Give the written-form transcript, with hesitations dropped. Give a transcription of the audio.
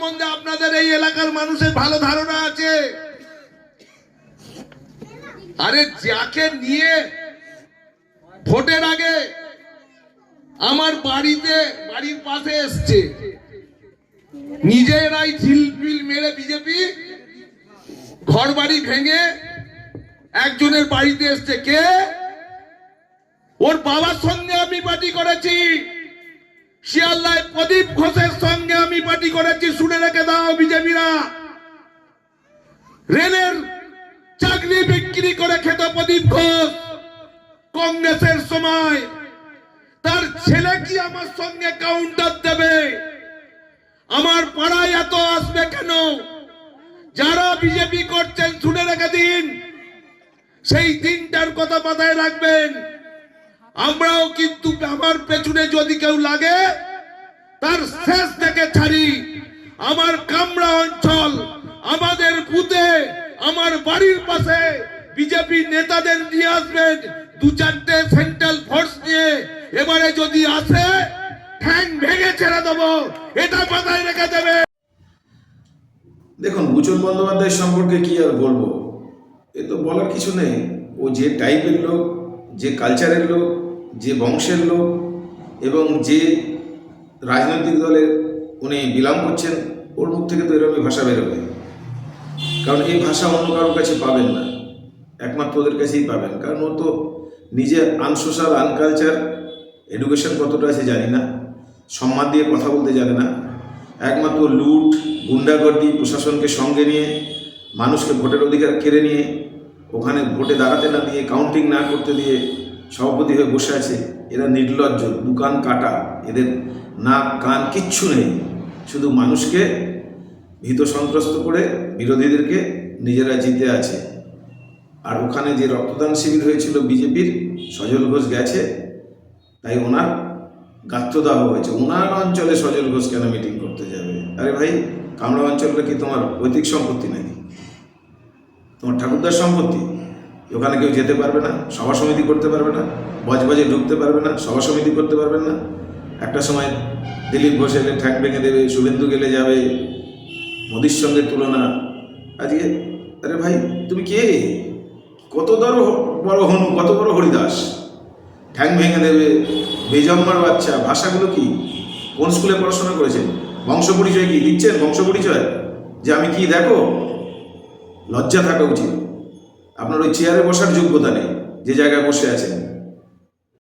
সম্বন্ধে আপনাদের এই এলাকার মানুষের ভালো ধারণা আছে। আরে যাকে নিয়ে ভোটের আগে আমার বাড়ির পাশে এসছে, নিজেরাই ঝিলপিল মেরে বিজেপি ঘর বাড়ি ভেঙে একজনের বাড়িতে এসছে। কে? ওর বাবার সঙ্গে আমি পার্টি করেছি, শিয়ালদায় প্রদীপ ঘোষের সঙ্গে আমি পার্টি করেছি, শুনে রেখে দাও বিজেপিরা। রেলের চাকরি বিক্রি করে খেত প্রদীপ ঘোষ কংগ্রেসের সময়। তার ছেলে কি আমার সঙ্গে কাউন্টার দেবে? আমার পাড়ায় এত আসবে কেন? যারা বিজেপি করছেন শুনে রেখে দিন, সেই দিনটার কথা মাথায় রাখবেন। আমরাও কিন্তু আমার পেছনে যদি কেউ লাগে তার শেষ থেকে ছাড়ি। আমার কামরা অঞ্চল, আমাদের বুথে, আমার বাড়ির পাশে বিজেপি নেতাদের নিয়ে আসবেন, 2-4টে সেন্ট্রাল ফোর্স নিয়ে। এবারে যদি আসে ঠ্যাং ভেঙে ছেড়ে দেবো, এটা মাথায় রেখে দেবে। দেখুন, বুচন বন্দ্যোপাধ্যায় সম্পর্কে কি আর বলবো, এ তো বলার কিছু নেই। ও যে টাইপের লোক, যে কালচারের লোক, যে বংশের লোক এবং যে রাজনৈতিক দলের উনি বিলং করছেন, ওর মুখ থেকে তো এরকমই ভাষা বেরোবে। কারণ এই ভাষা অন্য কারোর কাছে পাবেন না, একমাত্র ওদের কাছেই পাবেন। কারণ ও তো নিজে আনসোশ্যাল, আনকালচার, এডুকেশন কতটা আছে জানি না, সম্মান দিয়ে কথা বলতে জানে না, একমাত্র লুট, গুন্ডাগর্দি, প্রশাসনকে সঙ্গে নিয়ে মানুষকে ভোটের অধিকার কেড়ে নিয়ে ওখানে ভোটে দাঁড়াতে না দিয়ে, কাউন্টিং না করতে দিয়ে সভাপতি হয়ে বসে আছে। এরা নির্লজ্জ, দুকান কাটা, এদের নাক কান কিচ্ছু নেই, শুধু মানুষকে ভীত সন্ত্রস্ত করে বিরোধীদেরকে নিজেরা জিতে আছে। আর ওখানে যে রক্তদান শিবির হয়েছিল বিজেপির, সজল ঘোষ গেছে, তাই ওনার গাত্রদাহ হয়েছে। ওনার অঞ্চলে সজল ঘোষ কেন মিটিং করতে যাবে? আরে ভাই, কামরা অঞ্চলটা কি তোমার পৈতৃক সম্পত্তি নাকি? তোমার ঠাকুরদার সম্পত্তি? ওখানে কেউ যেতে পারবে না, সভা সমিতি করতে পারবে না, বজবজে ঢুকতে পারবে না, সভা সমিতি করতে পারবেন না। একটা সময় দিলীপ ঘোষ এলে ঠ্যাং ভেঙে দেবে, শুভেন্দু গেলে যাবে, মোদির সঙ্গে তুলনা। আজকে আরে ভাই, তুমি কে? কত বড় হনু, কত বড় হরিদাস, ঠ্যাং ভেঙে দেবে, বেজম্মার বাচ্চা। ভাষাগুলো কি? কোন স্কুলে পড়াশোনা করেছেন? বংশ পরিচয় কি দিচ্ছেন? বংশ পরিচয় যে আমি কি? দেখো, লজ্জা থাকা উচিত। আপনার ওই চেয়ারে বসার যোগ্যতা নেই যে জায়গায় বসে আছেন।